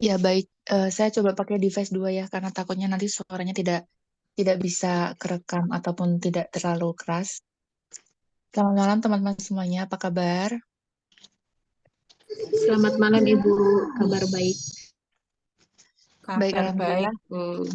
Ya baik, saya coba pakai device 2 ya, karena takutnya nanti suaranya tidak bisa kerekam ataupun tidak terlalu keras. Selamat malam teman-teman semuanya, apa kabar? Selamat malam Ibu, kabar baik. Baik, Kabar baik, alhamdulillah. Bu.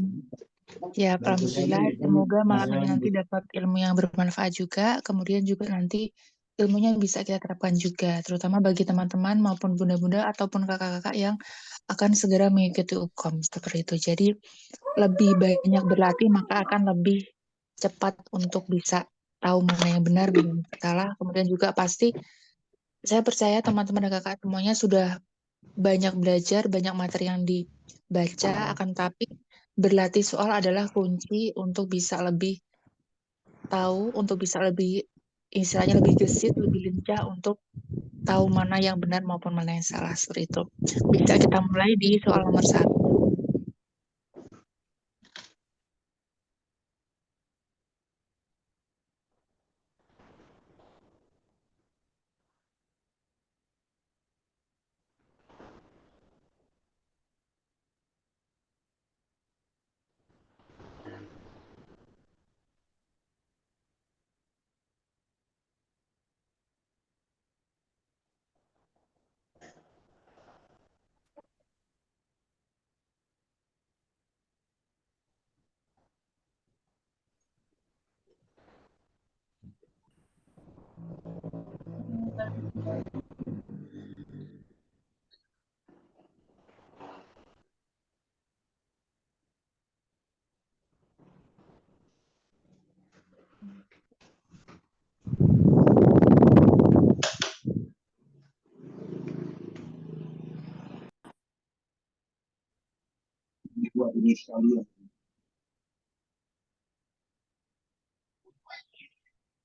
Ya, alhamdulillah. Semoga malam ini nanti dapat ilmu yang bermanfaat juga. Kemudian juga nanti ilmunya bisa kita terapkan juga, terutama bagi teman-teman maupun bunda-bunda ataupun kakak-kakak yang akan segera mengikuti UKOM seperti itu. Jadi lebih banyak berlatih maka akan lebih cepat untuk bisa tahu mana yang benar, mana yang salah. Kemudian juga pasti saya percaya teman-teman dan kakak semuanya sudah banyak belajar, banyak materi yang dibaca, akan tapi berlatih soal adalah kunci untuk bisa lebih tahu, untuk bisa lebih istilahnya lebih gesit, lebih lincah untuk tahu mana yang benar maupun mana yang salah seperti itu. Bisa kita mulai di soal nomor 1.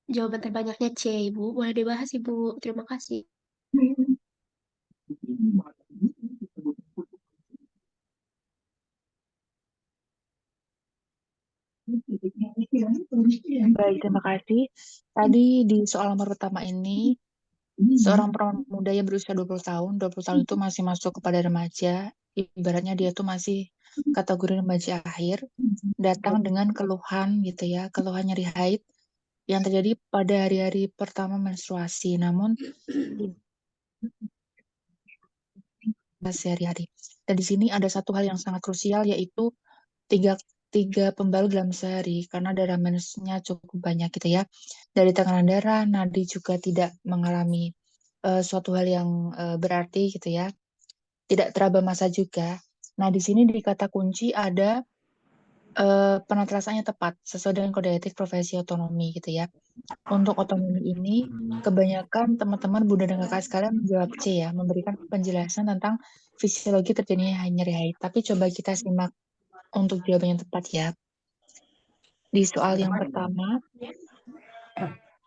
Jawaban terbanyaknya C, Ibu. Boleh dibahas, Ibu. Terima kasih. Baik, terima kasih. Tadi di soal nomor pertama ini, seorang perawan muda yang berusia 20 tahun, 20 tahun itu masih masuk kepada remaja, ibaratnya dia tuh masih kategori remaja akhir, datang dengan keluhan gitu ya, keluhan nyeri haid yang terjadi pada hari-hari pertama menstruasi, namun sehari-hari. Dan di sini ada satu hal yang sangat krusial, yaitu tiga tiga pembalut dalam sehari karena darah mensnya cukup banyak gitu ya. Dari tekanan darah, nadi juga tidak mengalami suatu hal yang berarti gitu ya. Tidak teraba masa juga. Nah, di sini di kata kunci ada penatelasannya tepat sesuai dengan kode etik profesi otonomi gitu ya. Untuk otonomi ini, kebanyakan teman-teman Bunda dan Kakak sekalian menjawab C ya, memberikan penjelasan tentang fisiologi terjadinya nyeri haid. Tapi coba kita simak untuk jawaban yang tepat ya. Di soal yang pertama,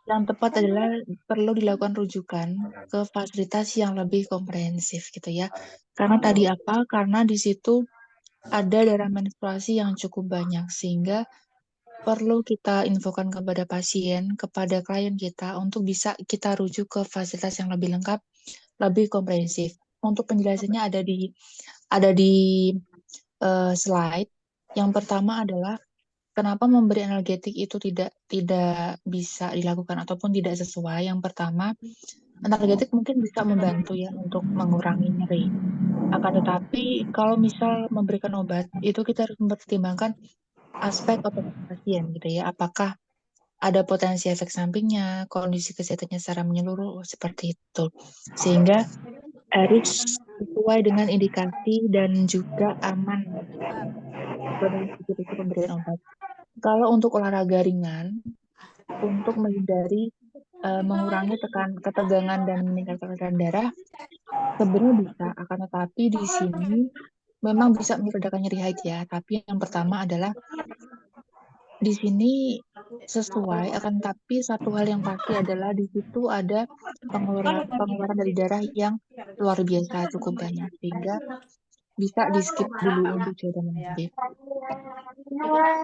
yang tepat adalah perlu dilakukan rujukan ke fasilitas yang lebih komprehensif gitu ya. Karena tadi apa? Karena di situ ada darah menstruasi yang cukup banyak sehingga perlu kita infokan kepada pasien, kepada klien kita untuk bisa kita rujuk ke fasilitas yang lebih lengkap, lebih komprehensif. Untuk penjelasannya ada di slide. Yang pertama adalah kenapa memberi analgetik itu tidak bisa dilakukan ataupun tidak sesuai. Yang pertama, analgetik mungkin bisa membantu ya untuk mengurangi nyeri. Akan tetapi kalau misal memberikan obat, itu kita harus mempertimbangkan aspek otopsi pasien gitu ya. Apakah ada potensi efek sampingnya, kondisi kesehatannya secara menyeluruh seperti itu. Sehingga harus sesuai dengan indikasi dan juga aman pada itu pemberian obat. Kalau untuk olahraga ringan, untuk menghindari mengurangi ketegangan dan meningkatkan tekanan darah, sebenarnya bisa. Akan tetapi di sini memang bisa meredakan nyeri haid ya. Tapi yang pertama adalah di sini sesuai, akan tapi satu hal yang pasti adalah di situ ada pengeluaran dari darah yang luar biasa cukup banyak sehingga bisa di skip dulu untuk jawaban yang B.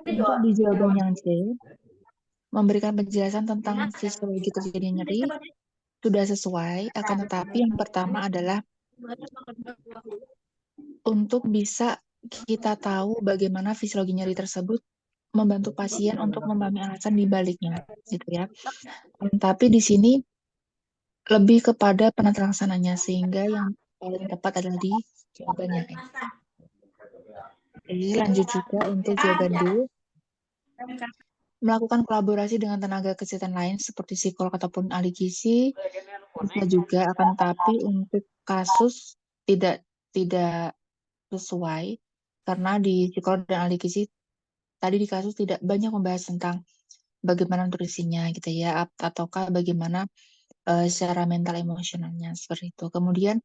Untuk di jawaban yang C, memberikan penjelasan tentang fisiologi terjadinya nyeri sudah sesuai, akan tetapi yang pertama adalah untuk bisa kita tahu bagaimana fisiologi nyeri tersebut membantu pasien untuk memahami alasan di baliknya, gitu ya. Tapi di sini lebih kepada penata laksananya, sehingga yang paling tepat adalah di jawaban yang E. Oke, lanjut juga untuk jawaban D. Melakukan kolaborasi dengan tenaga kesehatan lain seperti psikolog ataupun ahli gizi bisa juga, akan tetapi untuk kasus tidak tidak sesuai karena di psikolog dan ahli gizi tadi di kasus tidak banyak membahas tentang bagaimana nutrisinya gitu ya, ataukah bagaimana secara mental emosionalnya seperti itu. Kemudian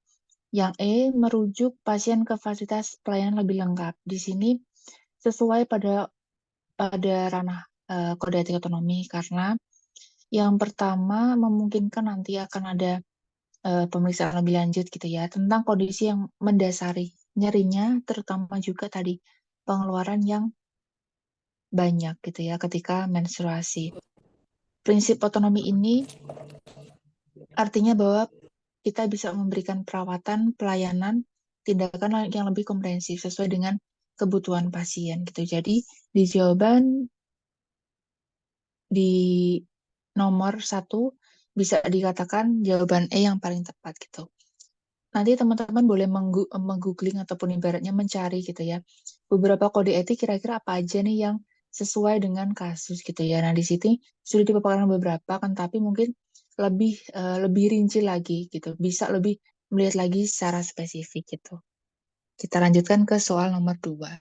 yang E, merujuk pasien ke fasilitas pelayanan lebih lengkap. Di sini sesuai pada ranah kode etik otonomi karena yang pertama memungkinkan nanti akan ada pemeriksaan lebih lanjut gitu ya tentang kondisi yang mendasari nyerinya, terutama juga tadi pengeluaran yang banyak gitu ya ketika menstruasi. Prinsip otonomi ini artinya bahwa kita bisa memberikan perawatan, pelayanan, tindakan yang lebih komprehensif sesuai dengan kebutuhan pasien gitu. Jadi di jawaban di nomor satu bisa dikatakan jawaban E yang paling tepat gitu. Nanti teman-teman boleh menggoogling ataupun ibaratnya mencari gitu ya. Beberapa kode etik kira-kira apa aja nih yang sesuai dengan kasus gitu ya. Nah, di sini sudah dipaparkan beberapa kan tapi mungkin lebih rinci lagi gitu. Bisa lebih melihat lagi secara spesifik gitu. Kita lanjutkan ke soal nomor 2.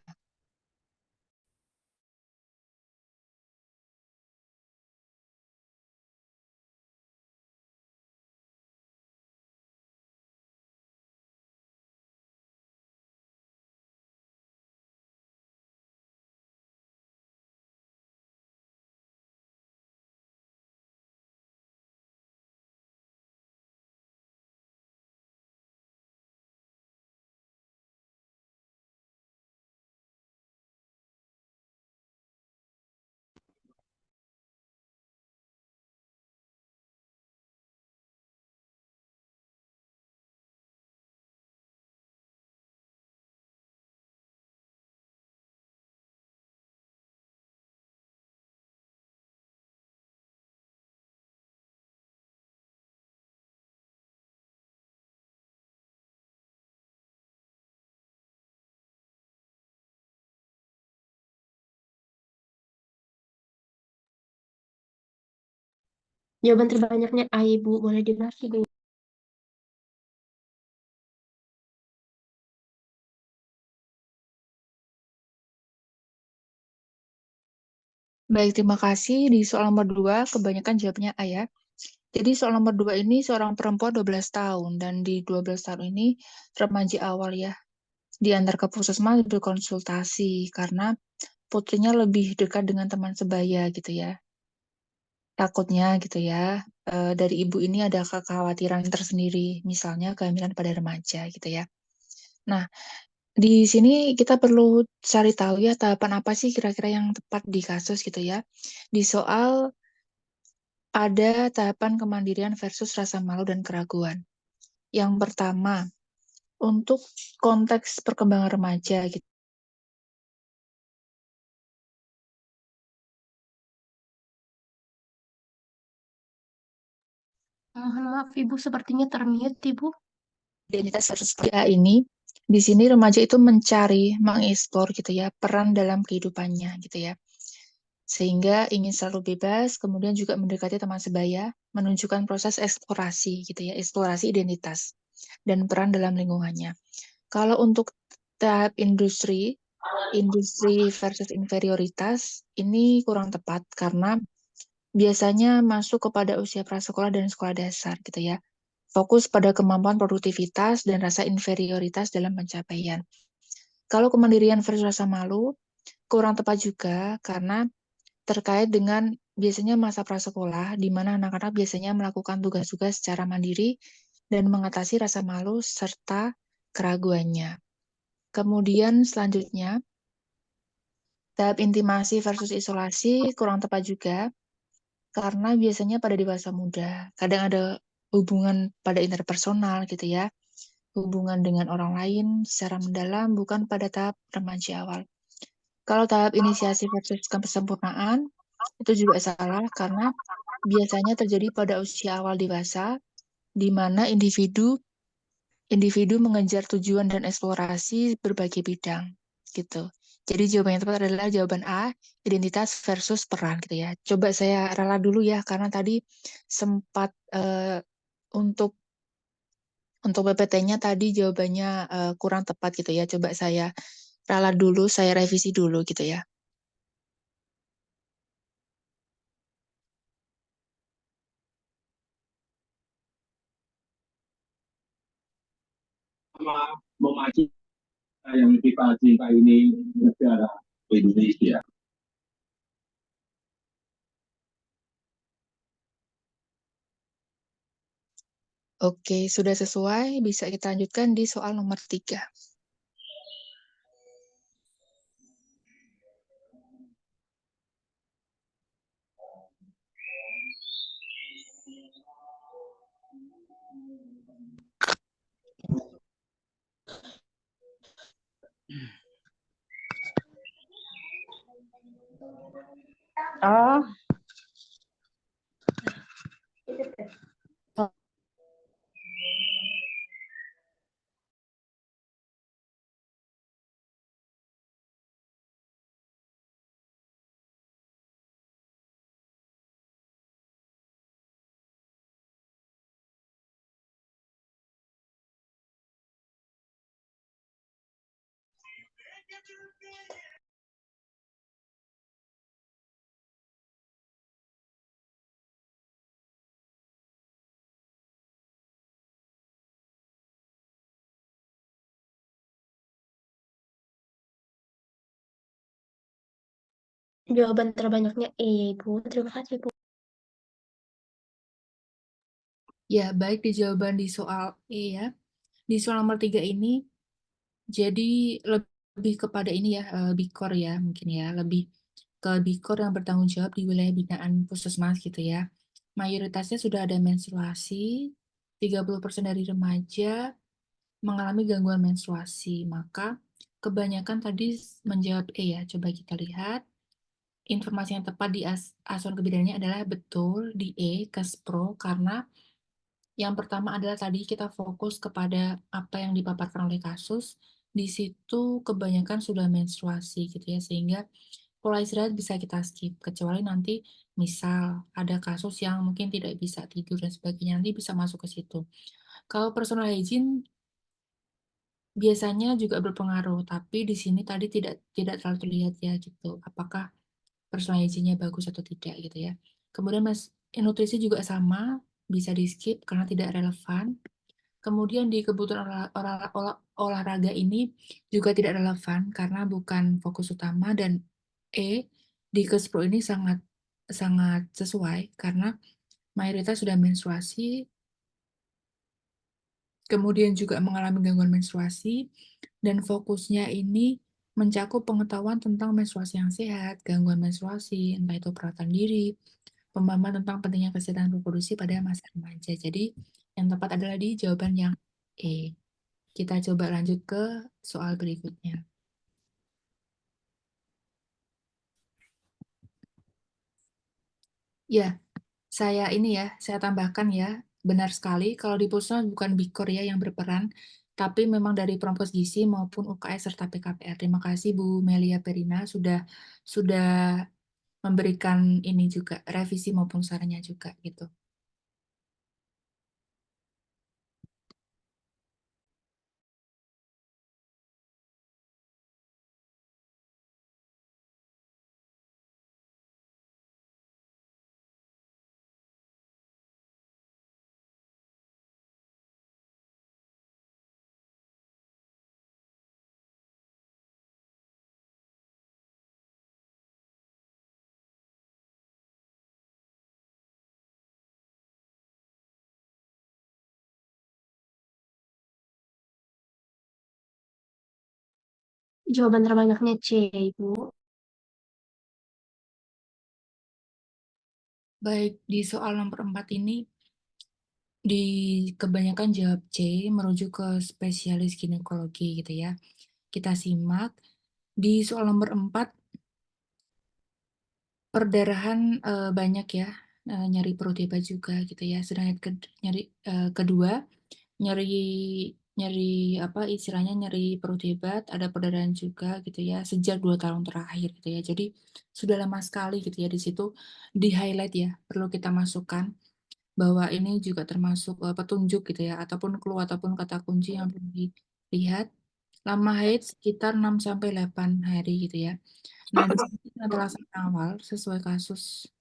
Jawaban terbanyaknya A, Ibu. Boleh dibahas, Ibu. Baik, terima kasih. Di soal nomor 2 kebanyakan jawabnya A ya. Jadi soal nomor 2 ini seorang perempuan 12 tahun dan di 12 tahun ini remaja awal ya. Diantar ke puskesmas berkonsultasi karena putrinya lebih dekat dengan teman sebaya gitu ya. Takutnya gitu ya, dari ibu ini ada kekhawatiran tersendiri, misalnya kehamilan pada remaja gitu ya. Nah, di sini kita perlu cari tahu ya tahapan apa sih kira-kira yang tepat di kasus gitu ya. Di soal ada tahapan kemandirian versus rasa malu dan keraguan. Yang pertama, untuk konteks perkembangan remaja gitu. Mohon maaf, Ibu. Sepertinya termute, Ibu. Identitas versus dia ini, di sini remaja itu mencari, mengeksplor gitu ya, peran dalam kehidupannya gitu ya. Sehingga ingin selalu bebas, kemudian juga mendekati teman sebaya, menunjukkan proses eksplorasi gitu ya, eksplorasi identitas dan peran dalam lingkungannya. Kalau untuk tahap industri versus inferioritas, ini kurang tepat karena biasanya masuk kepada usia prasekolah dan sekolah dasar gitu ya. Fokus pada kemampuan produktivitas dan rasa inferioritas dalam pencapaian. Kalau kemandirian versus rasa malu, kurang tepat juga karena terkait dengan biasanya masa prasekolah, di mana anak-anak biasanya melakukan tugas-tugas secara mandiri dan mengatasi rasa malu serta keraguannya. Kemudian selanjutnya, tahap intimasi versus isolasi kurang tepat juga, karena biasanya pada dewasa muda, kadang ada hubungan pada interpersonal gitu ya, hubungan dengan orang lain secara mendalam, bukan pada tahap remaja awal. Kalau tahap inisiasi versus kesempurnaan, itu juga salah karena biasanya terjadi pada usia awal dewasa, di mana individu mengejar tujuan dan eksplorasi berbagai bidang, gitu. Jadi jawaban yang tepat adalah jawaban A, identitas versus peran, gitu ya. Coba saya rela dulu ya, karena tadi sempat untuk PPT-nya tadi jawabannya kurang tepat gitu ya. Coba saya ralat dulu, saya revisi dulu gitu ya. Memacu yang kita cinta ini negara Indonesia. Oke, sudah sesuai. Bisa kita lanjutkan di soal nomor 3. Oh, jawaban terbanyaknya E ya Ibu. Terima kasih Bu. Ya, baik di jawaban di soal E ya. Di soal nomor 3 ini, jadi lebih kepada ini ya, Bikor ya mungkin ya. Lebih ke Bikor yang bertanggung jawab di wilayah binaan Puskesmas gitu ya. Mayoritasnya sudah ada menstruasi, 30% dari remaja mengalami gangguan menstruasi. Maka kebanyakan tadi menjawab E ya. Coba kita lihat. Informasi yang tepat di asuhan kebidaannya adalah betul di E, Kespro, karena yang pertama adalah tadi kita fokus kepada apa yang dipaparkan oleh kasus. Di situ kebanyakan sudah menstruasi gitu ya, sehingga pola istirahat bisa kita skip, kecuali nanti misal ada kasus yang mungkin tidak bisa tidur dan sebagainya, nanti bisa masuk ke situ. Kalau personal hygiene biasanya juga berpengaruh, tapi di sini tadi tidak terlalu terlihat ya gitu. Apakah personal hygiene-nya bagus atau tidak gitu ya. Kemudian nutrisi juga sama, bisa di skip karena tidak relevan. Kemudian di kebutuhan olahraga ini juga tidak relevan karena bukan fokus utama, dan E di Kespro ini sangat sangat sesuai karena mayoritas sudah menstruasi, kemudian juga mengalami gangguan menstruasi, dan fokusnya ini mencakup pengetahuan tentang menstruasi yang sehat, gangguan menstruasi, entah itu perawatan diri, pemahaman tentang pentingnya kesehatan reproduksi pada masa remaja. Jadi yang tepat adalah di jawaban yang E. Kita coba lanjut ke soal berikutnya. Ya, saya tambahkan ya, benar sekali kalau di Pusat bukan Bikor ya yang berperan, tapi memang dari Provos Gizi maupun UKS serta PKPR. Terima kasih Bu Melia Perina sudah memberikan ini juga revisi maupun sarannya juga gitu. Jawaban terbanyaknya C ya Ibu. Baik, di soal nomor 4 ini Di kebanyakan jawab C, merujuk ke spesialis ginekologi gitu ya. Kita simak. Di soal nomor 4, perdarahan banyak ya, nyeri perut hebat juga gitu ya. Sedangkan nyeri kedua, nyeri nyeri apa istilahnya nyeri perut hebat, ada perdarahan juga gitu ya sejak 2 tahun terakhir gitu ya. Jadi sudah lama sekali gitu ya, di situ di highlight ya, perlu kita masukkan bahwa ini juga termasuk petunjuk gitu ya, ataupun clue ataupun kata kunci yang perlu dilihat. Lama haid sekitar 6 sampai 8 hari gitu ya. Nah, di sini penjelasan awal sesuai kasus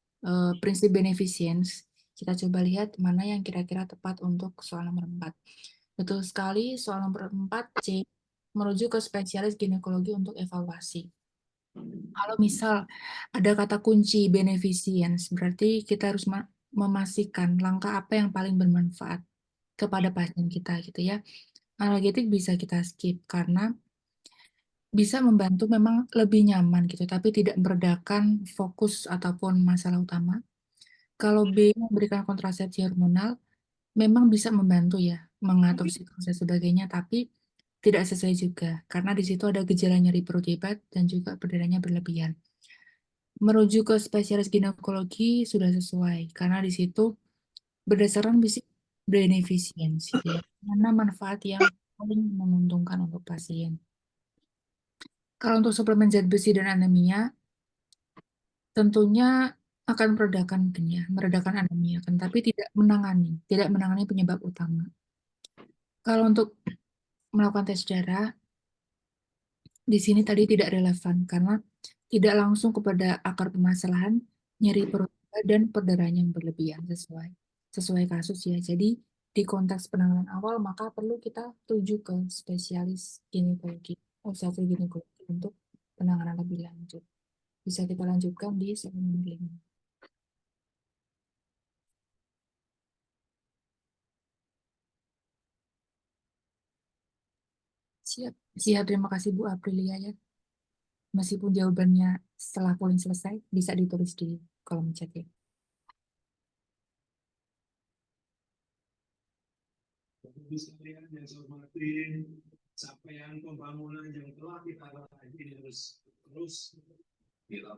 prinsip beneficence. Kita coba lihat mana yang kira-kira tepat untuk soal nomor 4. Betul sekali, soal nomor 4 C merujuk ke spesialis ginekologi untuk evaluasi. Kalau misal ada kata kunci beneficence, berarti kita harus memastikan langkah apa yang paling bermanfaat kepada pasien kita gitu ya. Analgetik bisa kita skip karena bisa membantu memang lebih nyaman gitu, tapi tidak meredakan fokus ataupun masalah utama. Kalau B memberikan kontrasepsi hormonal, memang bisa membantu ya, mengatur siklus dan sebagainya, tapi tidak sesuai juga, karena di situ ada gejala nyeri perut hebat dan juga perdarahannya berlebihan. Merujuk ke spesialis ginekologi sudah sesuai, karena di situ berdasarkan beneficence gitu ya, mana manfaat yang paling menguntungkan untuk pasien. Kalau untuk suplemen zat besi dan anemia, tentunya akan meredakan mungkin ya, meredakan anemia, kan, tapi tidak menangani penyebab utama. Kalau untuk melakukan tes darah, di sini tadi tidak relevan karena tidak langsung kepada akar permasalahan, nyeri perut dan perdarahan yang berlebihan sesuai kasus ya. Jadi di konteks penanganan awal maka perlu kita tuju ke spesialis ginekologi, obstetrik ginekologi untuk penanganan lebih lanjut. Bisa kita lanjutkan di segmen nomor 5. Siap, siap. Terima kasih Bu Aprilia ya. Meskipun jawabannya setelah polling selesai, bisa ditulis di kolom chat ya. Bapak sekalian yang saya hormati, capaian pembangunan yang telah kita raih ini harus terus kita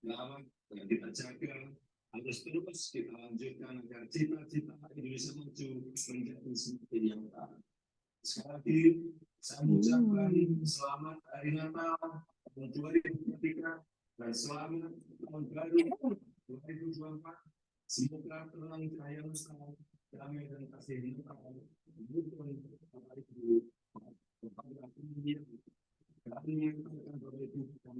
lawan dan kita jaga, harus terus kita lanjutkan agar cita-cita Indonesia maju menjadi seperti yang utama. Sekali lagi, saya mengucapkan selamat Hari Natal tahun 2023 dan selamat tahun baru 2024. Semoga terang cahaya Natal, damai dan kasih Natal mendukung Bapak Ibu, Bapak Ibu, kami yang akan berbagi dan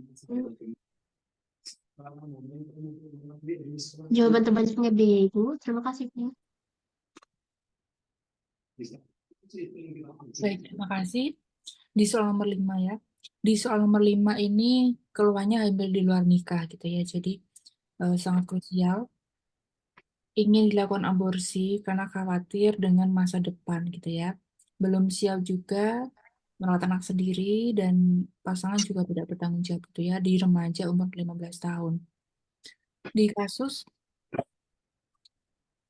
Jawaban terbanyaknya B, Ibu. Terima kasih, Bu. Baik, terima kasih. Di soal nomor 5 ya. Di soal nomor 5 ini keluarnya hamil di luar nikah gitu ya. Jadi sangat krusial. Ingin dilakukan aborsi karena khawatir dengan masa depan gitu ya. Belum siap juga merawat anak sendiri dan pasangan juga tidak bertanggung jawab gitu ya di remaja umur 15 tahun. Di kasus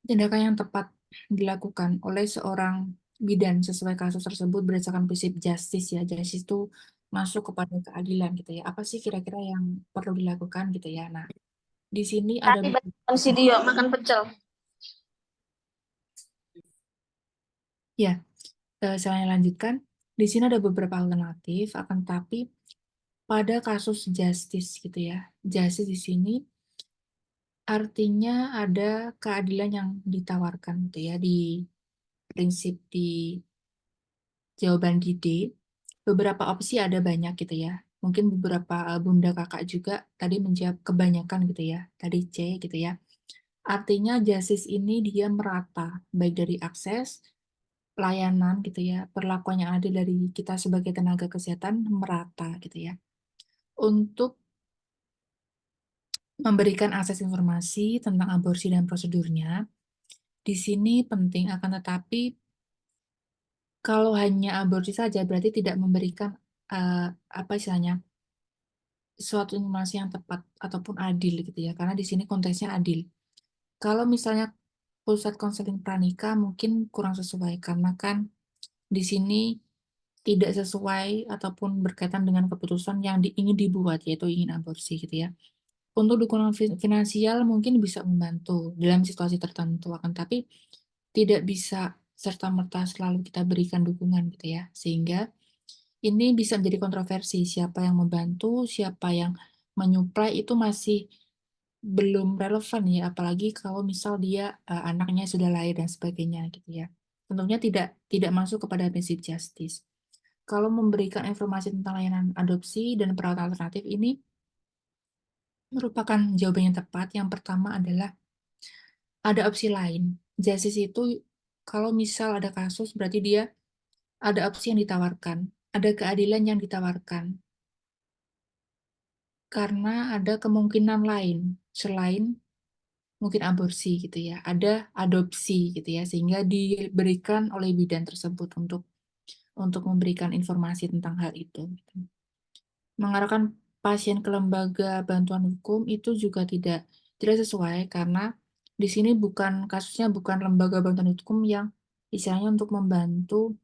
tindakan yang tepat dilakukan oleh seorang bidan sesuai kasus tersebut berdasarkan prinsip justice ya. Justice itu masuk kepada keadilan gitu ya. Apa sih kira-kira yang perlu dilakukan gitu ya. Nah, di sini ada Tadi banyak video makan pecel. ya, saya lanjutkan. Di sini ada beberapa alternatif, akan tapi pada kasus justice gitu ya. Justice di sini artinya ada keadilan yang ditawarkan gitu ya di prinsip di jawaban di D. Beberapa opsi ada banyak gitu ya. Mungkin beberapa bunda kakak juga tadi menjawab kebanyakan gitu ya. Tadi C gitu ya. Artinya justice ini dia merata baik dari akses, layanan gitu ya, perlakuan yang adil dari kita sebagai tenaga kesehatan merata gitu ya. Untuk memberikan akses informasi tentang aborsi dan prosedurnya, di sini penting akan tetapi kalau hanya aborsi saja berarti tidak memberikan apa istilahnya suatu informasi yang tepat ataupun adil gitu ya, karena di sini konteksnya adil. Kalau misalnya pusat konseling pranikah mungkin kurang sesuai karena kan di sini tidak sesuai ataupun berkaitan dengan keputusan yang ingin dibuat, yaitu ingin aborsi gitu ya. Untuk dukungan finansial mungkin bisa membantu dalam situasi tertentu, akan tapi tidak bisa serta-merta selalu kita berikan dukungan gitu ya. Sehingga ini bisa menjadi kontroversi, siapa yang membantu, siapa yang menyuplai itu masih belum relevan ya, apalagi kalau misal dia anaknya sudah lahir dan sebagainya gitu ya. Tentunya tidak masuk kepada prinsip justice. Kalau memberikan informasi tentang layanan adopsi dan perawatan alternatif ini merupakan jawaban yang tepat. Yang pertama adalah ada opsi lain. Justice itu kalau misal ada kasus berarti dia ada opsi yang ditawarkan, ada keadilan yang ditawarkan. Karena ada kemungkinan lain selain mungkin aborsi gitu ya, ada adopsi gitu ya, sehingga diberikan oleh bidan tersebut untuk memberikan informasi tentang hal itu. Mengarahkan pasien ke lembaga bantuan hukum itu juga tidak sesuai karena di sini kasusnya bukan lembaga bantuan hukum yang istilahnya untuk membantu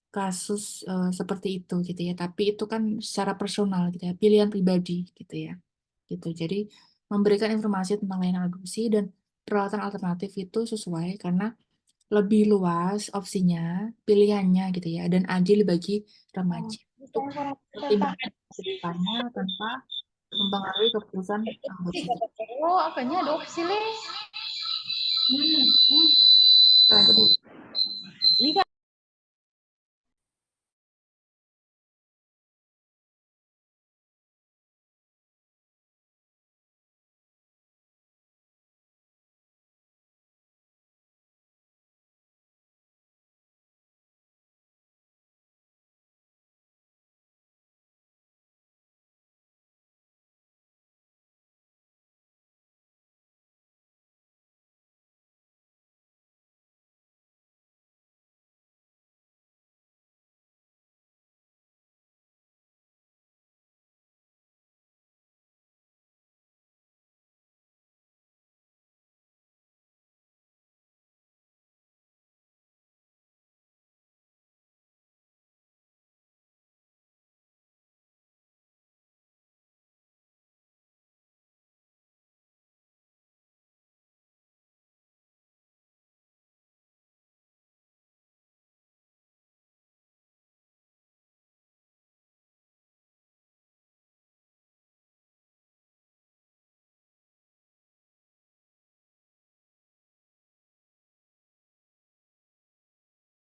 kasus seperti itu gitu ya, tapi itu kan secara personal gitu ya, pilihan pribadi gitu ya. Gitu. Jadi memberikan informasi tentang layanan adopsi dan perawatan alternatif itu sesuai karena lebih luas opsinya, pilihannya gitu ya, dan adil bagi remaja untuk pertimbangan ke depannya tanpa mempengaruhi keputusan aborsi. Oh, apanya adopsi, Le?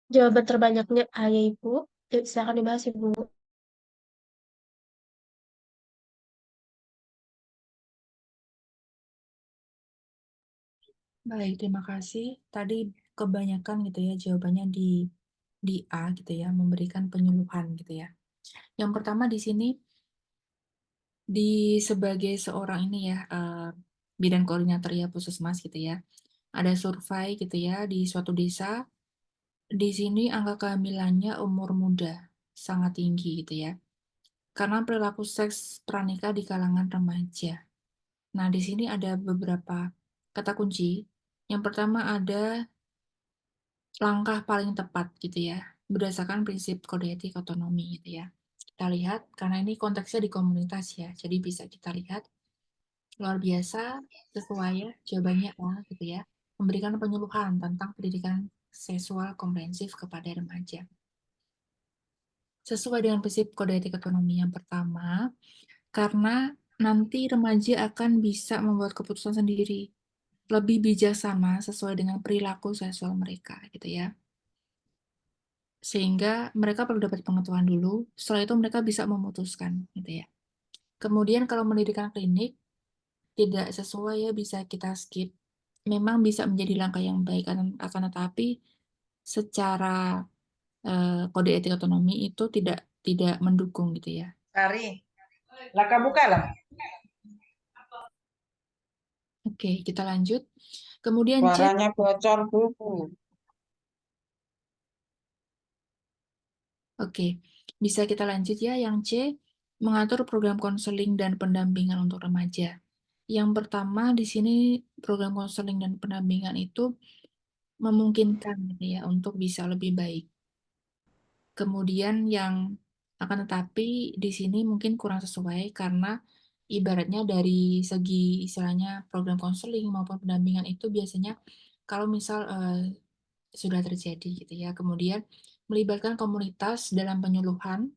Jawaban terbanyaknya ayah Ibu. Silakan dibahas Ibu. Baik, terima kasih. Tadi kebanyakan gitu ya jawabannya di A gitu ya, memberikan penyuluhan gitu ya. Yang pertama di sini sebagai seorang ini ya bidan koordinator ya puskesmas gitu ya. Ada survei gitu ya di suatu desa. Di sini angka kehamilannya umur muda sangat tinggi gitu ya. Karena perilaku seks pranikah di kalangan remaja. Nah, di sini ada beberapa kata kunci. Yang pertama ada langkah paling tepat gitu ya, berdasarkan prinsip kode etik otonomi gitu ya. Kita lihat, karena ini konteksnya di komunitas ya, jadi bisa kita lihat luar biasa sesuai ya jawabannya A gitu ya, memberikan penyuluhan tentang pendidikan seksual komprehensif kepada remaja. Sesuai dengan prinsip kode etik otonomi yang pertama, karena nanti remaja akan bisa membuat keputusan sendiri, lebih bijaksana sesuai dengan perilaku seksual mereka gitu ya. Sehingga mereka perlu dapat pengetahuan dulu, setelah itu mereka bisa memutuskan gitu ya. Kemudian kalau pendidikan klinik tidak sesuai ya bisa kita skip. Memang bisa menjadi langkah yang baik akan tetapi secara kode etik otonomi itu tidak mendukung gitu ya. Ari, laka buka lah. Oke, kita lanjut. Kemudian C, Suaranya bocor buku. oke, bisa kita lanjut ya. Yang C, mengatur program konseling dan pendampingan untuk remaja. Yang pertama di sini program konseling dan pendampingan itu memungkinkan gitu ya untuk bisa lebih baik. Kemudian yang akan tetapi di sini mungkin kurang sesuai karena ibaratnya dari segi istilahnya program konseling maupun pendampingan itu biasanya kalau misal sudah terjadi gitu ya, kemudian melibatkan komunitas dalam penyuluhan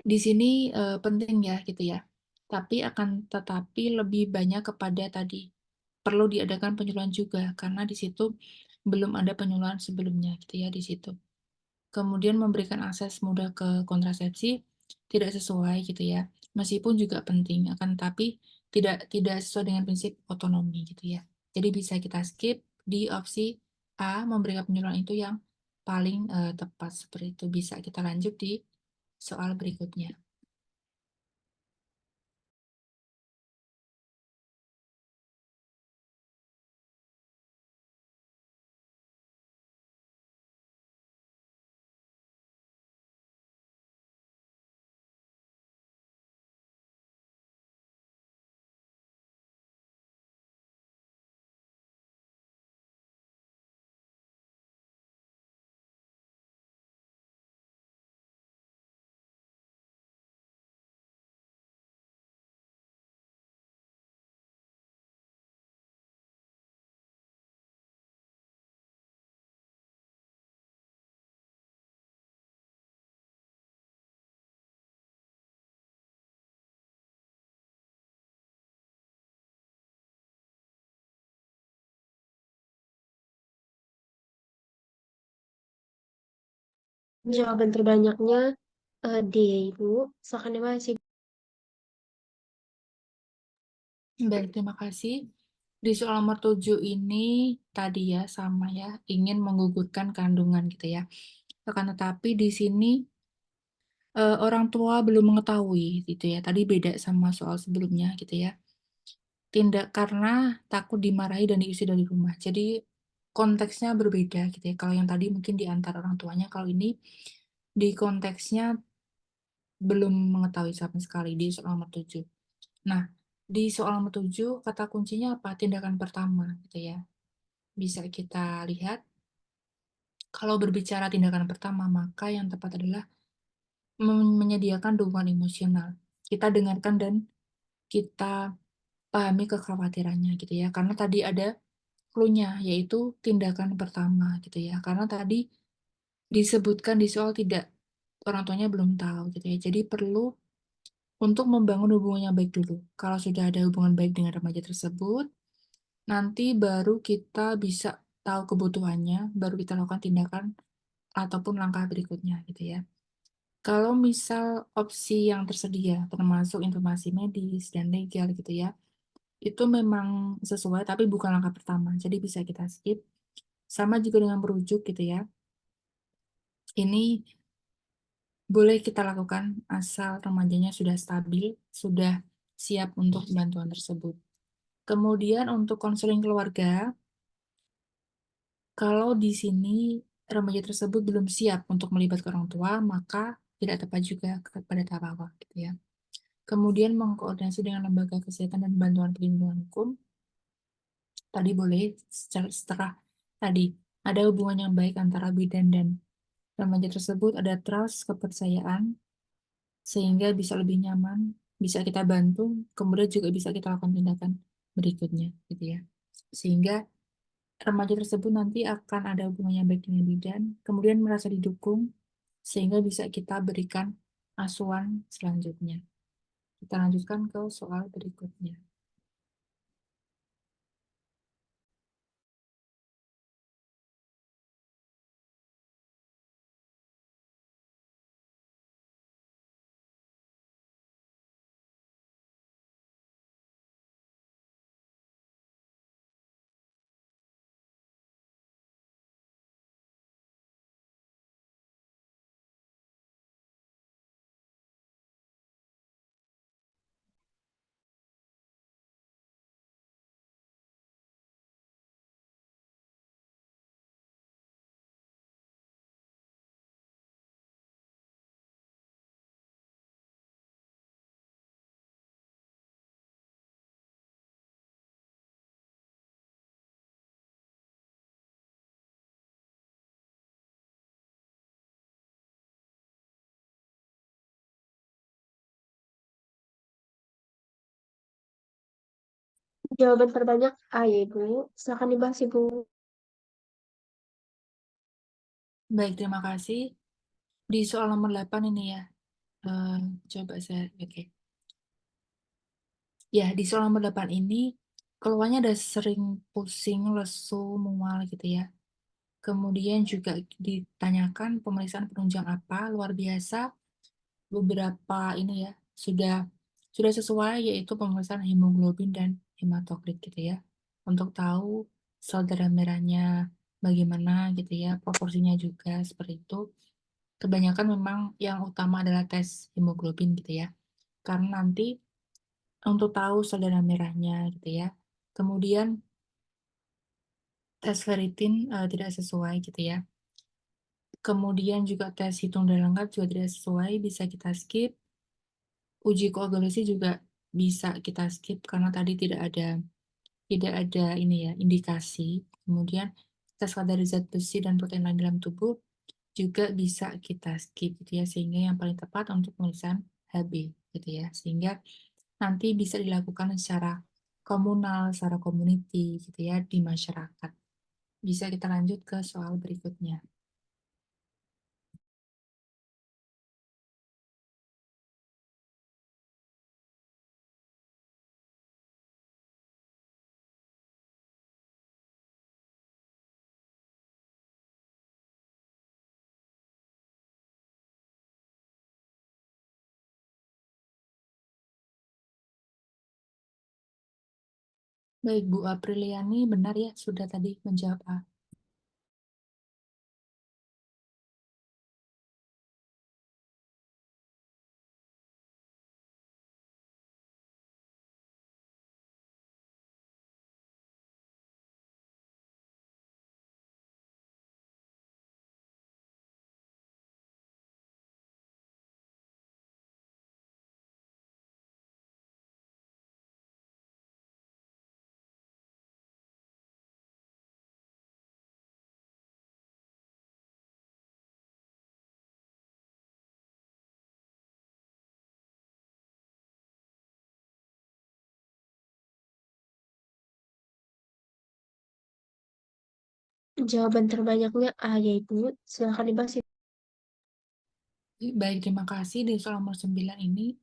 di sini penting ya gitu ya. Tapi akan tetapi lebih banyak kepada tadi perlu diadakan penyuluhan juga karena di situ belum ada penyuluhan sebelumnya gitu ya di situ. Kemudian memberikan akses mudah ke kontrasepsi tidak sesuai gitu ya. Meskipun juga penting akan tapi tidak sesuai dengan prinsip otonomi gitu ya. Jadi bisa kita skip di opsi A memberikan penyuluhan itu yang paling tepat seperti itu. Bisa kita lanjut di soal berikutnya. Jawaban terbanyaknya D, Ibu. Silakan dibahas, Ibu. Baik, terima kasih. Di soal nomor 7 ini tadi ya sama ya, ingin menggugurkan kandungan gitu ya. Akan tetapi di sini orang tua belum mengetahui gitu ya. Tadi beda sama soal sebelumnya gitu ya. Tindak karena takut dimarahi dan diusir dari rumah. Jadi konteksnya berbeda gitu ya. Kalau yang tadi mungkin di antara orang tuanya, kalau ini di konteksnya belum mengetahui sama sekali di soal nomor 7. Nah, di soal nomor 7 kata kuncinya apa? Tindakan pertama gitu ya. Bisa kita lihat kalau berbicara tindakan pertama, maka yang tepat adalah menyediakan dukungan emosional. Kita dengarkan dan kita pahami kekhawatirannya gitu ya. Karena tadi ada clue-nya yaitu tindakan pertama gitu ya. Karena tadi disebutkan di soal tidak orang tuanya belum tahu gitu ya. Jadi perlu untuk membangun hubungan yang baik dulu. Kalau sudah ada hubungan baik dengan remaja tersebut, nanti baru kita bisa tahu kebutuhannya, baru kita lakukan tindakan ataupun langkah berikutnya gitu ya. Kalau misal opsi yang tersedia, termasuk informasi medis dan legal gitu ya, itu memang sesuai tapi bukan langkah pertama. Jadi bisa kita skip. Sama juga dengan merujuk gitu ya. Ini boleh kita lakukan asal remajanya sudah stabil, sudah siap untuk bantuan tersebut. Kemudian untuk konseling keluarga, kalau di sini remaja tersebut belum siap untuk melibatkan orang tua, maka tidak tepat juga kepada tahap awal gitu ya. Kemudian mengkoordinasi dengan lembaga kesehatan dan bantuan perlindungan hukum. Tadi boleh setelah tadi ada hubungan yang baik antara bidan dan remaja tersebut, ada trust, kepercayaan, sehingga bisa lebih nyaman, bisa kita bantu, kemudian juga bisa kita lakukan tindakan berikutnya, gitu ya. Sehingga remaja tersebut nanti akan ada hubungan yang baik dengan bidan, kemudian merasa didukung, sehingga bisa kita berikan asuhan selanjutnya. Kita lanjutkan ke soal berikutnya. Jawaban terbanyak A ya, Ibu. Silakan dibahas, Ibu. Baik, terima kasih. Di soal nomor 8 ini ya. Eh, coba saya, oke. Ya, di soal nomor 8 ini, keluarnya ada sering pusing, lesu, mual gitu ya. Kemudian juga ditanyakan pemeriksaan penunjang apa, luar biasa, beberapa ini ya, sudah sesuai, yaitu pemeriksaan hemoglobin dan hematokrit gitu ya. Untuk tahu sel darah merahnya bagaimana gitu ya, proporsinya juga seperti itu. Kebanyakan memang yang utama adalah tes hemoglobin gitu ya. Karena nanti untuk tahu sel darah merahnya gitu ya. Kemudian tes ferritin tidak sesuai gitu ya. Kemudian juga tes hitung darah lengkap juga tidak sesuai, bisa kita skip. Uji koagulasi juga bisa kita skip karena tadi tidak ada ini ya indikasi. Kemudian tes kadar zat besi dan protein lain dalam tubuh juga bisa kita skip gitu ya, sehingga yang paling tepat untuk pemeriksaan HB gitu ya, sehingga nanti bisa dilakukan secara komunal, secara community gitu ya di masyarakat. Bisa kita lanjut ke soal berikutnya. Baik, Bu Apriliani benar ya sudah tadi menjawab A. Jawaban terbanyaknya A ya, Ibu. Silakan dibahas, Ibu. Baik, terima kasih. Di soal nomor 9 ini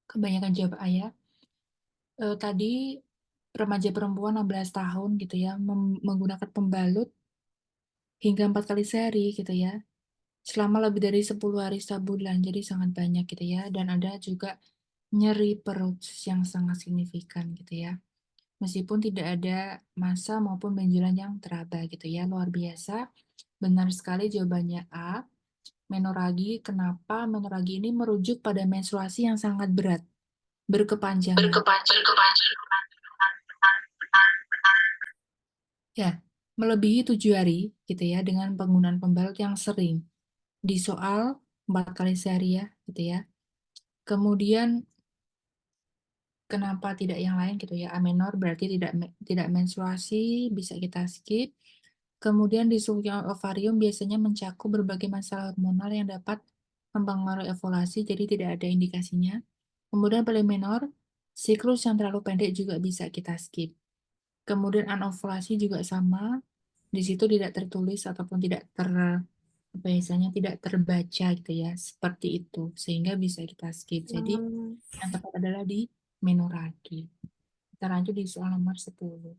kebanyakan jawab A ya. Tadi remaja perempuan 16 tahun gitu ya menggunakan pembalut hingga 4 kali seri gitu ya selama lebih dari 10 hari sebulan, jadi sangat banyak gitu ya, dan ada juga nyeri perut yang sangat signifikan gitu ya, meskipun tidak ada massa maupun benjolan yang teraba gitu ya, luar biasa. Benar sekali jawabannya A, menoragi. Kenapa? Menoragi ini merujuk pada menstruasi yang sangat berat, berkepanjangan. Ya, melebihi 7 hari gitu ya dengan penggunaan pembalut yang sering. Di soal 4 kali sehari ya gitu ya. Kemudian kenapa tidak yang lain gitu ya? A menor berarti tidak menstruasi, bisa kita skip. Kemudian disfungsi ovarium biasanya mencakup berbagai masalah hormonal yang dapat mempengaruhi ovulasi, jadi tidak ada indikasinya. Kemudian paling menor, siklus yang terlalu pendek juga bisa kita skip. Kemudian anovulasi juga sama, di situ tidak tertulis ataupun tidak biasanya tidak terbaca gitu ya, seperti itu, sehingga bisa kita skip. Jadi yang tepat adalah di menoragi. Kita lanjut di soal nomor 10.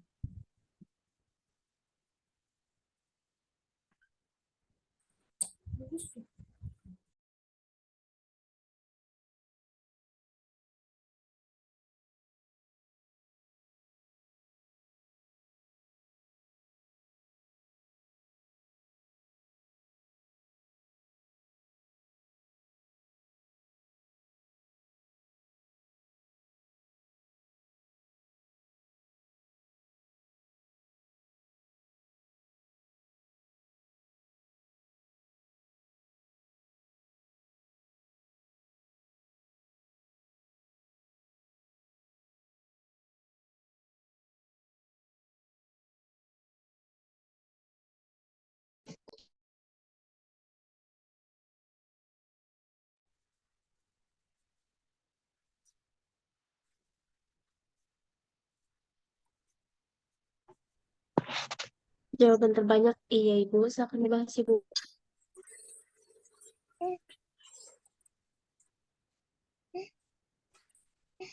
Jawaban terbanyak iya Ibu, silakan dibahas Ibu.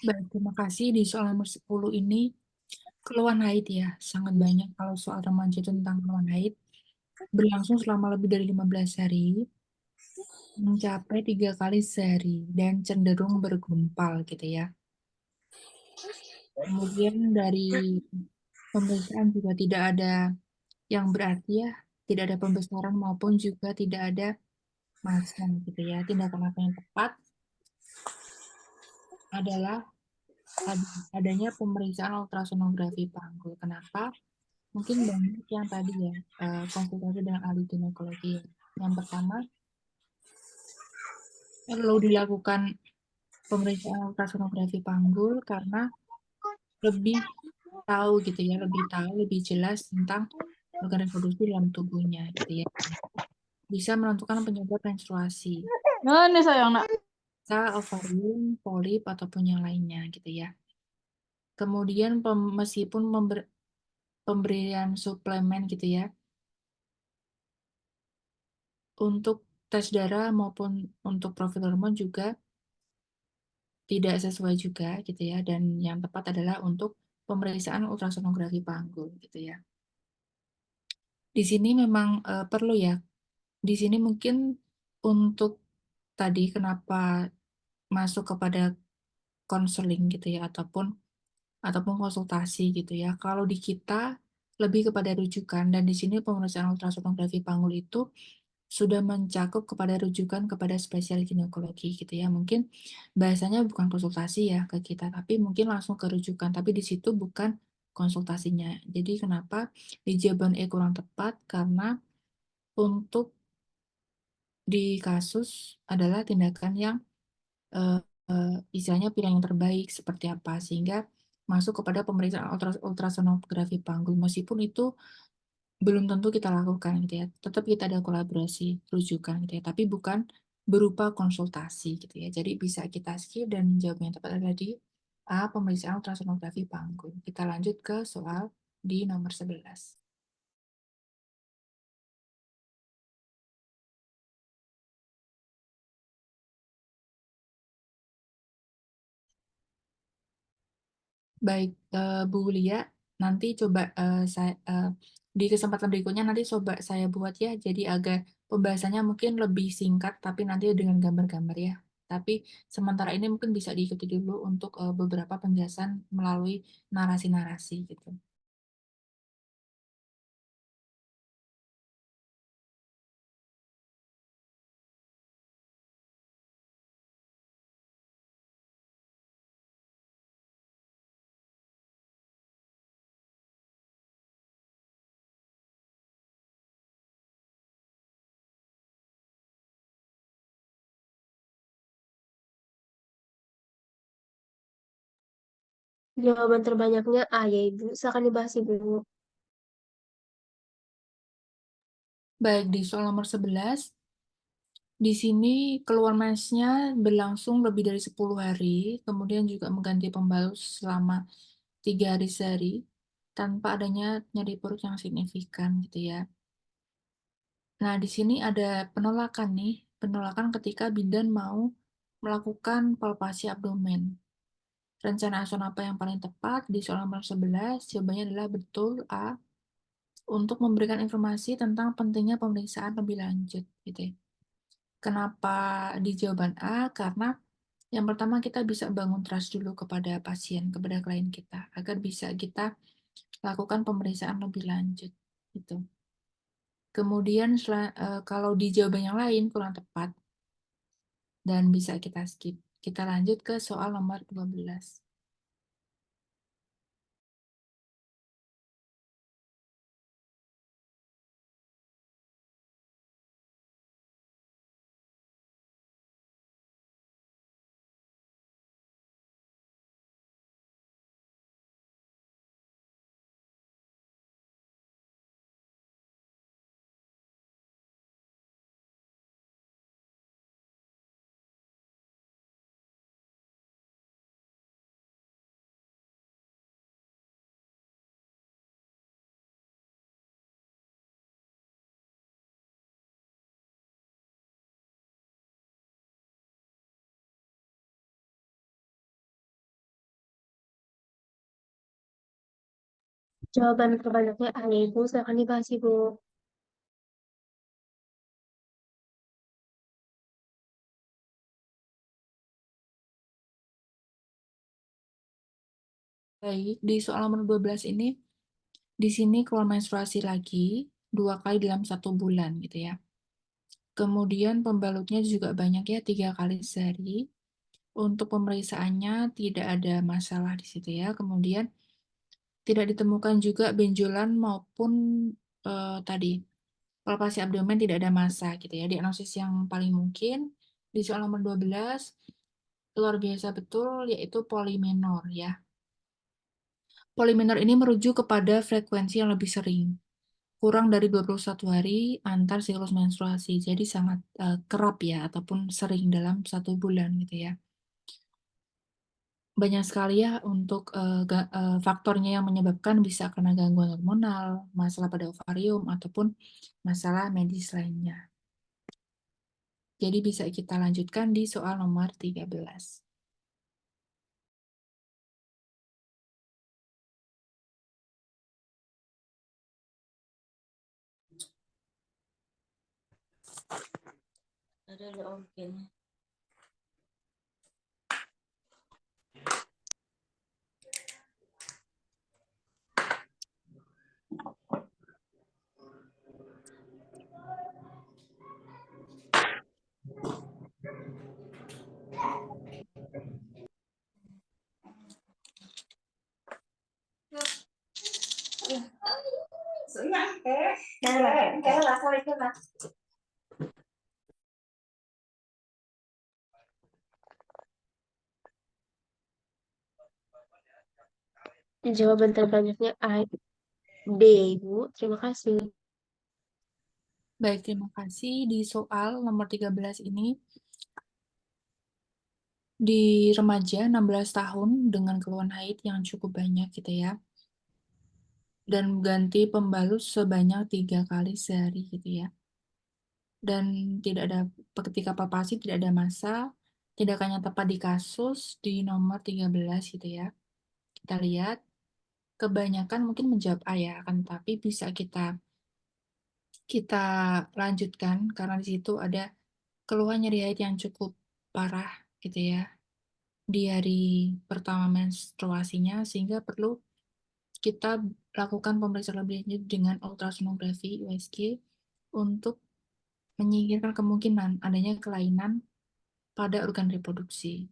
Baik, terima kasih. Di soal nomor 10 ini, keluhan haid ya, sangat banyak kalau soal remaja itu tentang keluhan haid. Berlangsung selama lebih dari 15 hari, mencapai 3 kali sehari, dan cenderung bergumpal gitu ya. Kemudian dari pemeriksaan juga tidak ada yang berarti ya, tidak ada pembesaran maupun juga tidak ada massa gitu ya. Tindakan apa yang tepat adalah adanya pemeriksaan ultrasonografi panggul. Kenapa? Mungkin banyak yang tadi ya konsultasi dengan ahli ginekologi. Yang pertama, perlu dilakukan pemeriksaan ultrasonografi panggul karena lebih tahu gitu ya, lebih tahu, lebih jelas tentang organ reproduksi dalam tubuhnya gitu ya. Bisa menentukan penyebab menstruasi, Nah, ini sayang nak. bisa ovarium, polip ataupun yang lainnya gitu ya. Kemudian meskipun pemberian suplemen gitu ya, untuk tes darah maupun untuk profil hormon juga tidak sesuai juga gitu ya, dan yang tepat adalah untuk pemeriksaan ultrasonografi panggul gitu ya. Di sini memang perlu ya, di sini mungkin untuk tadi kenapa masuk kepada konseling gitu ya, ataupun konsultasi gitu ya. Kalau di kita lebih kepada rujukan, dan di sini pemeriksaan ultrasonografi panggul itu sudah mencakup kepada rujukan kepada spesialis ginekologi gitu ya. Mungkin bahasanya bukan konsultasi ya ke kita, tapi mungkin langsung ke rujukan, tapi di situ bukan konsultasinya. Jadi kenapa di jawaban E kurang tepat? Karena untuk di kasus adalah tindakan yang eh, istilahnya pilihan yang terbaik seperti apa, sehingga masuk kepada pemeriksaan ultrasonografi panggul, meskipun itu belum tentu kita lakukan gitu ya. Tetap kita ada kolaborasi rujukan gitu ya, tapi bukan berupa konsultasi gitu ya. Jadi bisa kita skip dan jawabnya yang tepat adalah di A, pemeriksaan ultrasonografi panggul. Kita lanjut ke soal di nomor 11. Baik, Bu Lia, nanti coba saya di kesempatan berikutnya nanti coba saya buat ya. Jadi agar pembahasannya mungkin lebih singkat, tapi nanti dengan gambar-gambar ya. Tapi sementara ini mungkin bisa diikuti dulu untuk beberapa penjelasan melalui narasi-narasi gitu. Jawaban terbanyaknya A ya Ibu, silakan dibahas Ibu. Baik, di soal nomor 11, di sini keluar mensnya berlangsung lebih dari 10 hari, kemudian juga mengganti pembalut selama 3 hari sehari, tanpa adanya nyeri perut yang signifikan gitu ya. Nah, di sini ada penolakan nih, penolakan ketika bidan mau melakukan palpasi abdomen. Rencana asuhan apa yang paling tepat? Di soal nomor 11, jawabannya adalah betul A, untuk memberikan informasi tentang pentingnya pemeriksaan lebih lanjut gitu ya. Kenapa di jawaban A? Karena yang pertama kita bisa bangun trust dulu kepada pasien, kepada klien kita, agar bisa kita lakukan pemeriksaan lebih lanjut gitu. Kemudian kalau di jawaban yang lain kurang tepat dan bisa kita skip. Kita lanjut ke soal nomor 12. Jawaban terbanyaknya A ya Ibu, silakan dibahas Ibu. Baik, di soal nomor 12 ini, di sini keluar menstruasi lagi 2 kali dalam 1 bulan gitu ya. Kemudian pembalutnya juga banyak ya, 3 kali sehari. Untuk pemeriksaannya tidak ada masalah di situ ya. Kemudian tidak ditemukan juga benjolan maupun tadi palpasi abdomen, tidak ada massa gitu ya. Diagnosis yang paling mungkin di soal nomor 12 luar biasa betul, yaitu poliminor ya. Poliminor ini merujuk kepada frekuensi yang lebih sering, kurang dari 21 hari antar siklus menstruasi. Jadi sangat kerap ya, ataupun sering dalam 1 bulan gitu ya. Banyak sekali ya untuk faktornya yang menyebabkan, bisa karena gangguan hormonal, masalah pada ovarium, ataupun masalah medis lainnya. Jadi bisa kita lanjutkan di soal nomor 13. Ada oke. Jawaban terbanyaknya A, D ya Ibu. Terima kasih. Baik, terima kasih. Di soal nomor 13 ini, di remaja 16 tahun dengan keluhan haid yang cukup banyak gitu ya, dan ganti pembalut sebanyak 3 kali sehari gitu ya. Dan tidak ada, ketika palpasi tidak ada massa, tindakannya tepat di kasus di nomor 13 gitu ya. Kita lihat, kebanyakan mungkin menjawab A ya, akan tapi bisa kita lanjutkan karena di situ ada keluhan nyeri haid yang cukup parah gitu ya di hari pertama menstruasinya, sehingga perlu kita lakukan pemeriksaan lebih lanjut dengan ultrasonografi USG untuk menyingkirkan kemungkinan adanya kelainan pada organ reproduksi.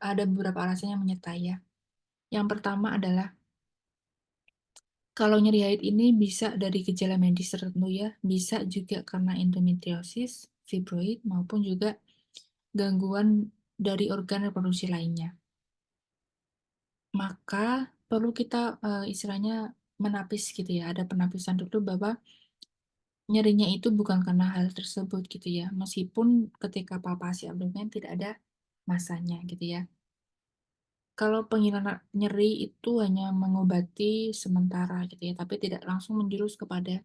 Ada beberapa alasan yang menyertai ya. Yang pertama adalah, kalau nyeri haid ini bisa dari gejala medis tertentu ya, bisa juga karena endometriosis, fibroid, maupun juga gangguan dari organ reproduksi lainnya. Maka perlu kita istilahnya menapis gitu ya, ada penapisan dulu bahwa nyerinya itu bukan karena hal tersebut gitu ya, meskipun ketika palpasi abdomen tidak ada masanya gitu ya. Kalau penghilangan nyeri itu hanya mengobati sementara gitu ya, tapi tidak langsung menjurus kepada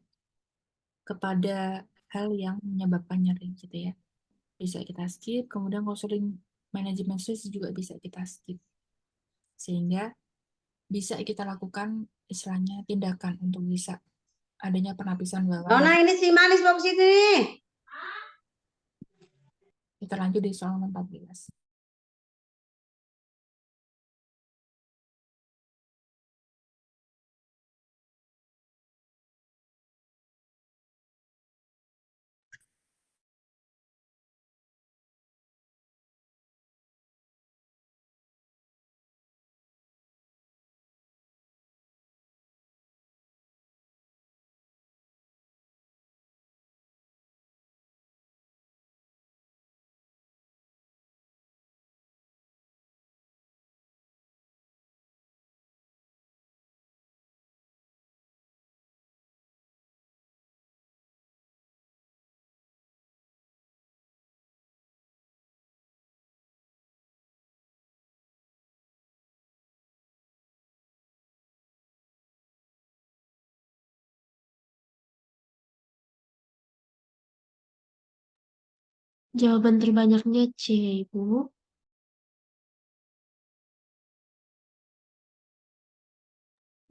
hal yang menyebabkan nyeri gitu ya. Bisa kita skip, kemudian konseling manajemen stres juga bisa kita skip. Sehingga bisa kita lakukan istilahnya tindakan untuk bisa adanya penapisan bawah. Nona ini si manis mau ke situ nih. Kita lanjut di soal nomor 14. Jawaban terbanyaknya C ya Ibu.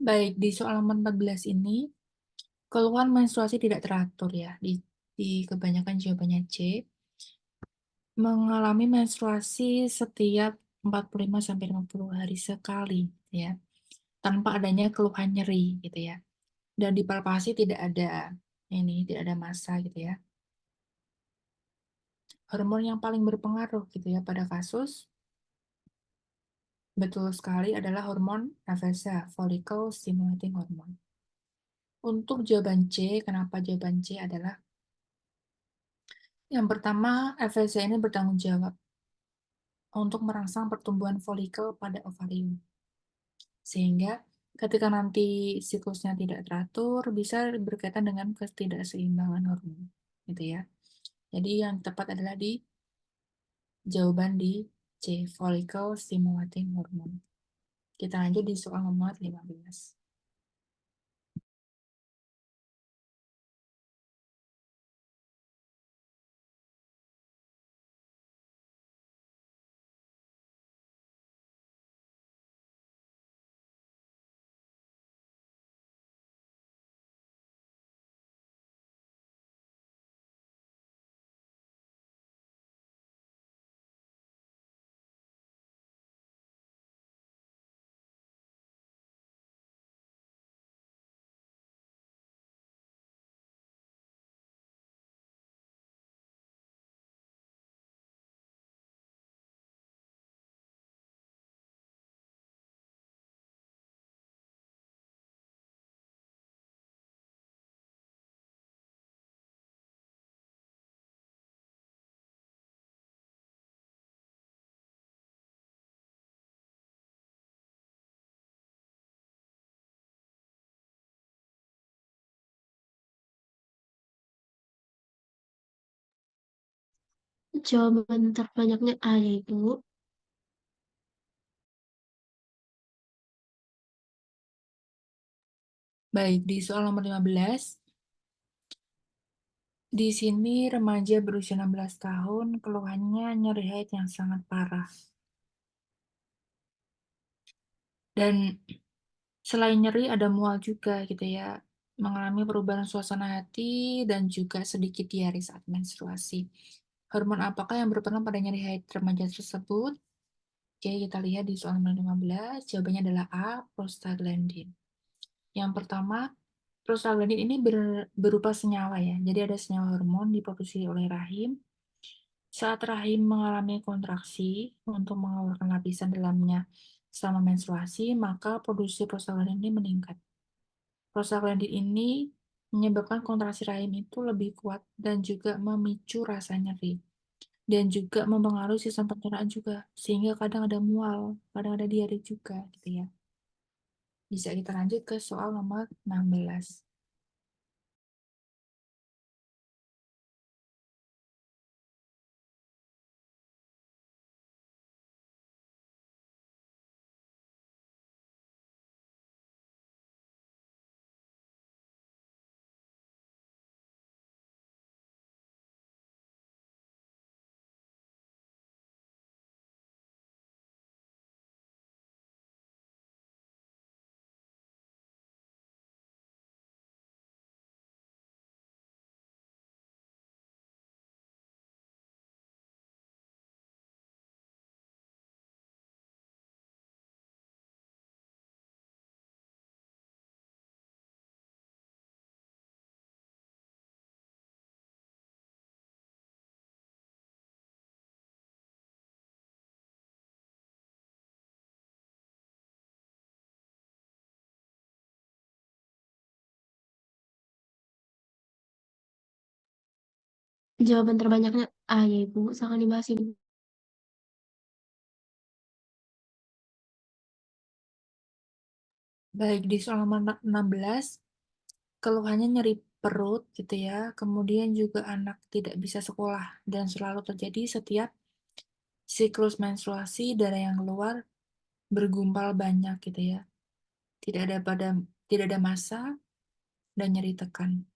Baik, di soal nomor 14 ini, keluhan menstruasi tidak teratur ya. Di kebanyakan jawabannya C. Mengalami menstruasi setiap 45-50 hari sekali ya, tanpa adanya keluhan nyeri gitu ya. Dan dipalpasi tidak ada massa gitu ya. Hormon yang paling berpengaruh gitu ya pada kasus betul sekali adalah hormon FSH, follicle stimulating hormone. Untuk jawaban C, kenapa jawaban C adalah yang pertama, FSH ini bertanggung jawab untuk merangsang pertumbuhan folikel pada ovarium. Sehingga ketika nanti siklusnya tidak teratur, bisa berkaitan dengan ketidakseimbangan hormon. Gitu ya. Jadi yang tepat adalah jawaban di C, follicle stimulating hormone. Kita lanjut di soal nomor 15. Jawaban terbanyaknya A ya Ibu. Baik, di soal nomor 15, di sini remaja berusia 16 tahun, keluhannya nyeri haid yang sangat parah. Dan selain nyeri ada mual juga gitu ya, mengalami perubahan suasana hati dan juga sedikit diare saat menstruasi. Hormon apakah yang berperan pada nyeri haid remaja tersebut? Oke, kita lihat di soal nomor 15, jawabannya adalah A, prostaglandin. Yang pertama, prostaglandin ini berupa senyawa ya. Jadi ada senyawa hormon diproduksi oleh rahim. Saat rahim mengalami kontraksi untuk mengeluarkan lapisan dalamnya selama menstruasi, maka produksi prostaglandin ini meningkat. Prostaglandin ini menyebabkan kontraksi rahim itu lebih kuat dan juga memicu rasa nyeri. Dan juga mempengaruhi sistem pencernaan juga, sehingga kadang ada mual, kadang ada diare juga gitu ya. Bisa kita lanjut ke soal nomor 16. Jawaban terbanyaknya A ya Ibu. Silahkan dibahas Ibu. Baik, di soal nomor 16, keluhannya nyeri perut gitu ya, kemudian juga anak tidak bisa sekolah dan selalu terjadi setiap siklus menstruasi, darah yang keluar bergumpal banyak gitu ya. Tidak ada massa dan nyeri tekan.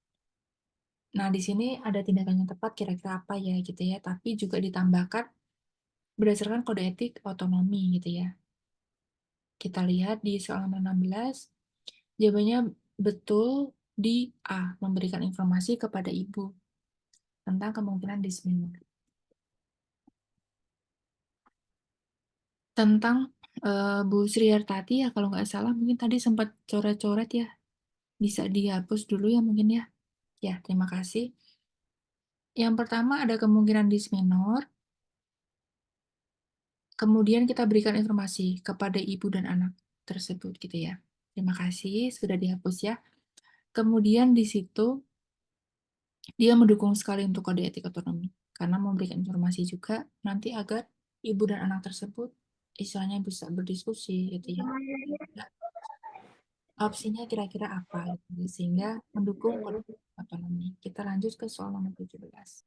Nah, di sini ada tindakan yang tepat kira-kira apa ya gitu ya, tapi juga ditambahkan berdasarkan kode etik otonomi gitu ya. Kita lihat di soal nomor 16, Jawabannya betul di A, memberikan informasi kepada ibu tentang kemungkinan disminor. Tentang Bu Sri Hartati ya, kalau nggak salah mungkin tadi sempat coret-coret ya. Bisa dihapus dulu ya mungkin ya. Ya, terima kasih. Yang pertama ada kemungkinan disminor. Kemudian kita berikan informasi kepada ibu dan anak tersebut gitu ya. Terima kasih, sudah dihapus ya. Kemudian di situ dia mendukung sekali untuk kode etik otonomi karena memberikan informasi juga nanti agar ibu dan anak tersebut istilahnya bisa berdiskusi gitu ya. Opsinya kira-kira apa gitu, sehingga mendukung kode etik otonomi. Kita lanjut ke soal nomor 17.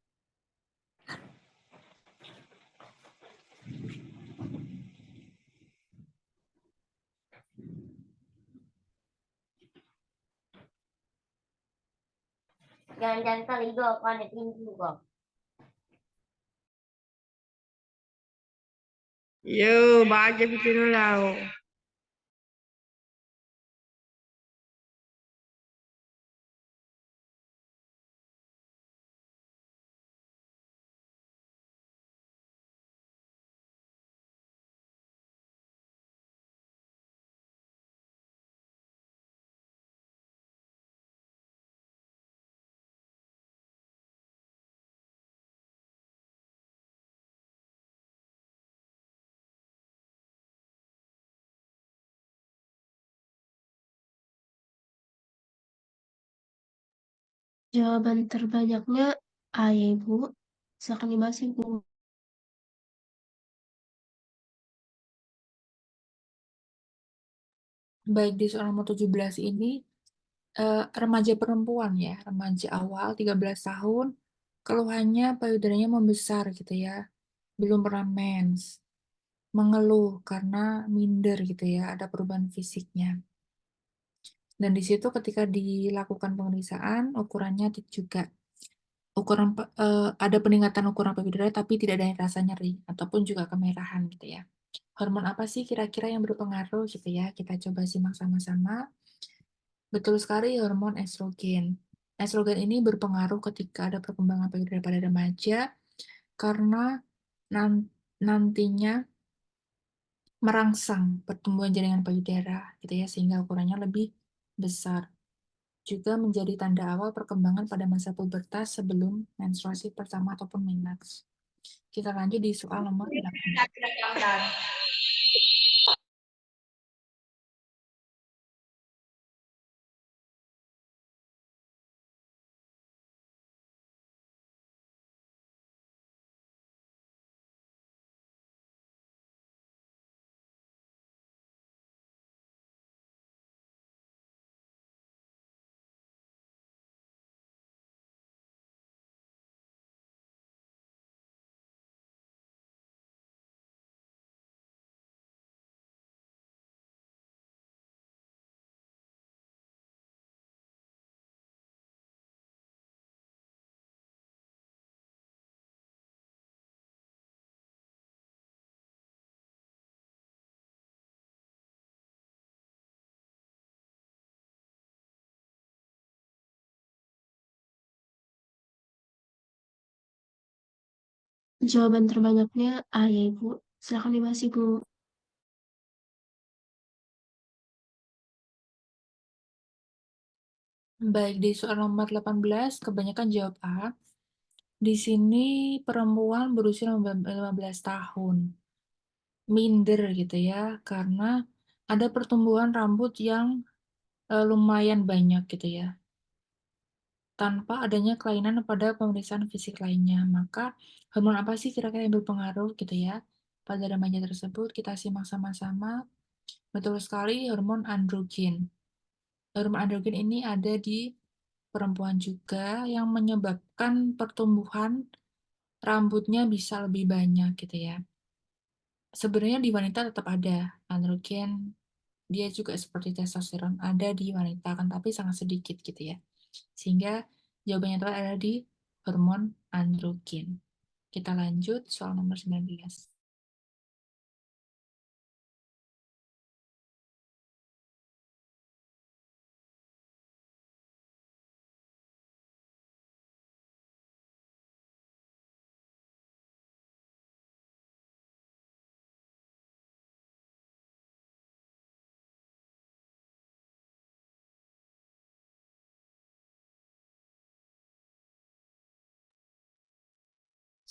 Jangan-jangan kali kok ada tinggi kok. Yo, baca bikin lau. Jawaban terbanyaknya A ya Ibu. Silakan dibahas Ibu. Baik, di soal nomor 17 ini remaja perempuan ya, remaja awal 13 tahun, keluhannya payudaranya membesar gitu ya, belum pernah mens, mengeluh karena minder gitu ya, ada perubahan fisiknya. Dan di situ ketika dilakukan pemeriksaan, ukurannya juga ada peningkatan ukuran payudara tapi tidak ada rasa nyeri ataupun juga kemerahan gitu ya. Hormon apa sih kira-kira yang berpengaruh gitu ya? Kita coba simak sama-sama. Betul sekali, hormon estrogen. Estrogen ini berpengaruh ketika ada perkembangan payudara pada remaja karena nantinya merangsang pertumbuhan jaringan payudara gitu ya, sehingga ukurannya lebih besar. Juga menjadi tanda awal perkembangan pada masa pubertas sebelum menstruasi pertama ataupun menarche. Kita lanjut di soal nomor 8. Jawaban terbanyaknya A ya Ibu. Silakan dibahas Ibu. Baik, di soal nomor 18, kebanyakan jawab A. Di sini perempuan berusia 15 tahun. Minder gitu ya, karena ada pertumbuhan rambut yang lumayan banyak gitu ya. Tanpa adanya kelainan pada pemeriksaan fisik lainnya. Maka hormon apa sih kira-kira yang berpengaruh gitu ya pada remaja tersebut? Kita simak sama-sama. Betul sekali, hormon androgen. Hormon androgen ini ada di perempuan juga yang menyebabkan pertumbuhan rambutnya bisa lebih banyak gitu ya. Sebenarnya di wanita tetap ada androgen, dia juga seperti testosteron ada di wanita kan, tapi sangat sedikit gitu ya. Sehingga jawabannya tepat ada di hormon androgen. Kita lanjut soal nomor 19.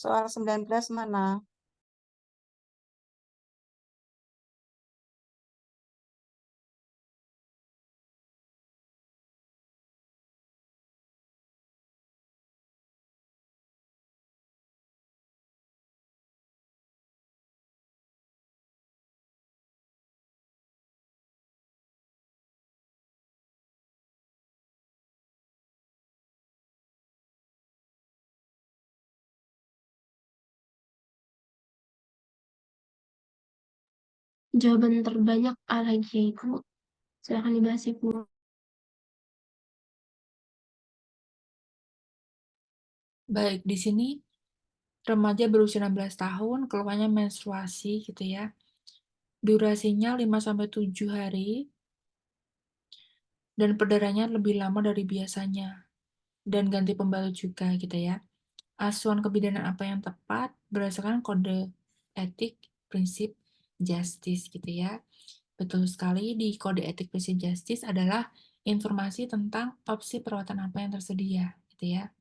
Soal 19 mana? Jawaban terbanyak A lagi ya Ibu. Silakan dibahas Ibu. Baik, di sini remaja berusia 16 tahun, keluarnya menstruasi gitu ya. Durasinya 5-7 hari, dan perdarahannya lebih lama dari biasanya. Dan ganti pembalut juga gitu ya. Asuhan kebidanan apa yang tepat berdasarkan kode etik prinsip justice gitu ya. Betul sekali, di kode etik prinsip justice adalah informasi tentang opsi perawatan apa yang tersedia gitu ya.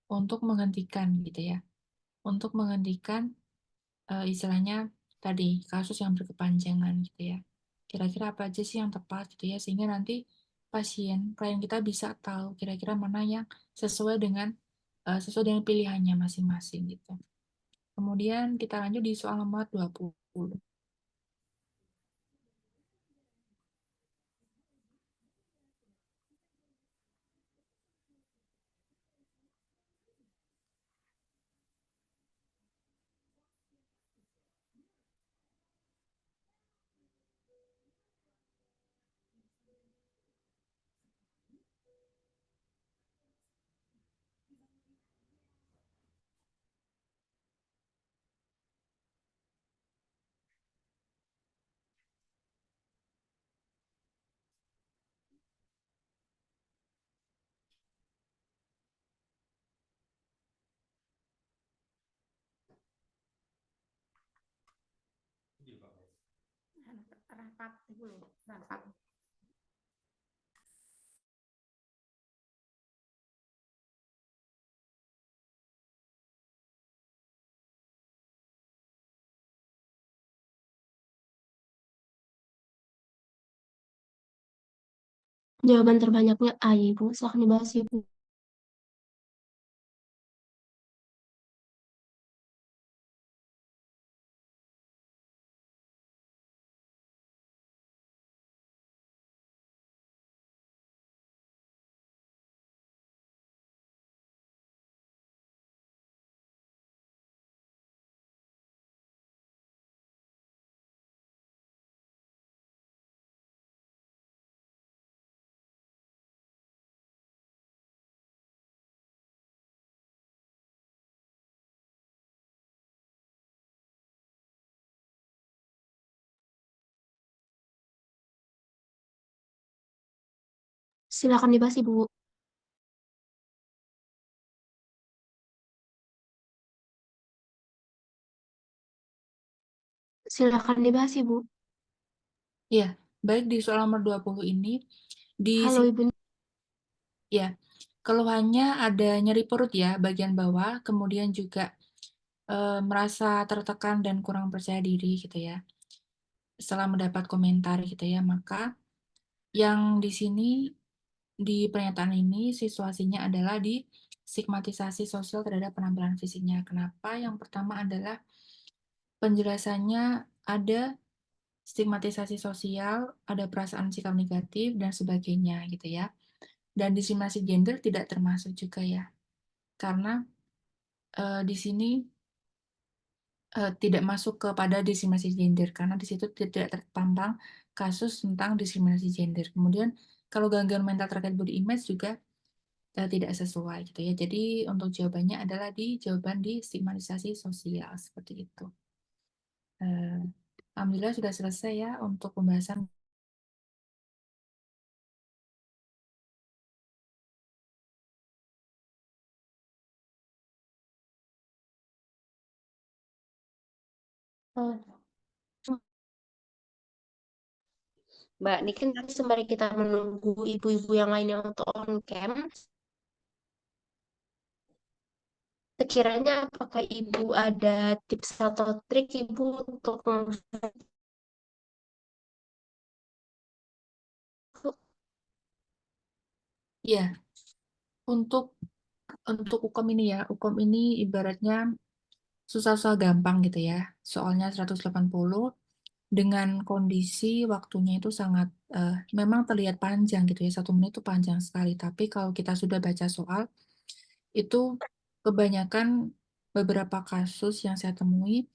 Untuk menghentikan gitu ya. Untuk menghentikan istilahnya tadi kasus yang berkepanjangan gitu ya. Kira-kira apa aja sih yang tepat gitu ya, sehingga nanti klien kita bisa tahu kira-kira mana yang sesuai dengan pilihannya masing-masing gitu. Kemudian kita lanjut di soal nomor 20. Rapat dulu, rapat. Jawaban terbanyaknya A ya Ibu. Silakan dibahas Ibu. Silakan dibahas Ibu. Silakan dibahas Ibu. Ya, baik, di soal nomor 20 ini di Halo Ibu. ya, keluhannya ada nyeri perut ya bagian bawah, kemudian juga merasa tertekan dan kurang percaya diri gitu ya. Setelah mendapat komentar gitu ya, maka yang di sini di pernyataan ini situasinya adalah di stigmatisasi sosial terhadap penampilan fisiknya. Kenapa? Yang pertama adalah penjelasannya ada stigmatisasi sosial, ada perasaan sikap negatif dan sebagainya gitu ya. Dan diskriminasi gender tidak termasuk juga ya. Karena di sini tidak masuk kepada diskriminasi gender karena di situ tidak terpampang kasus tentang diskriminasi gender. Kemudian kalau gangguan mental terkait body image juga tidak sesuai gitu ya. Jadi untuk jawabannya adalah di jawaban di stigmatisasi sosial seperti itu. Eh, Alhamdulillah sudah selesai ya untuk pembahasan. Mbak, ini kan nanti sembari kita menunggu ibu-ibu yang lainnya untuk on cam, Sekiranya apakah Ibu ada tips atau trik Ibu untuk Iya, untuk UKOM ini ya, UKOM ini ibaratnya susah-susah gampang gitu ya. Soalnya 180 dengan kondisi waktunya itu sangat memang terlihat panjang gitu ya. 1 menit itu panjang sekali. Tapi kalau kita sudah baca soal, itu kebanyakan beberapa kasus yang saya temui,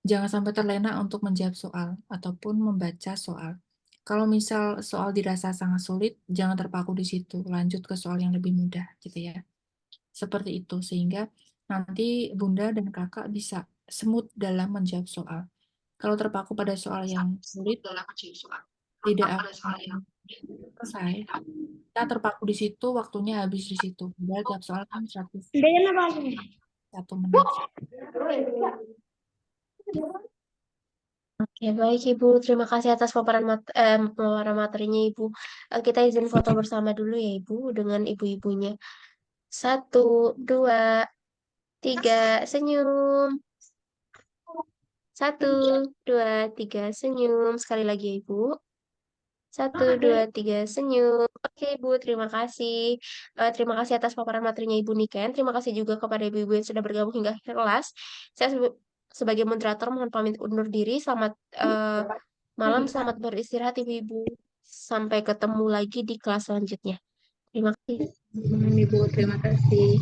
jangan sampai terlena untuk menjawab soal ataupun membaca soal. Kalau misal soal dirasa sangat sulit, jangan terpaku di situ. Lanjut ke soal yang lebih mudah gitu ya. Seperti itu, sehingga nanti Bunda dan Kakak bisa smooth dalam menjawab soal. Kalau terpaku pada soal yang sulit, tidak akan selesai. Kita terpaku di situ, waktunya habis di situ. Padahal tiap soal kan 1 menit. Oke, baik Ibu. Terima kasih atas pemaparan materinya Ibu. Kita izin foto bersama dulu ya Ibu dengan ibu-ibunya. 1, 2, 3, senyum. 1, 2, 3, senyum. Sekali lagi ya Ibu. 1, 2, 3, senyum. Oke Ibu, terima kasih. Terima kasih atas paparan materinya Ibu Niken. Terima kasih juga kepada ibu-ibu yang sudah bergabung hingga akhir kelas. Saya sebagai moderator mohon pamit undur diri. Selamat malam, selamat beristirahat ibu-ibu. Sampai ketemu lagi di kelas selanjutnya. Terima kasih. Ibu, terima kasih.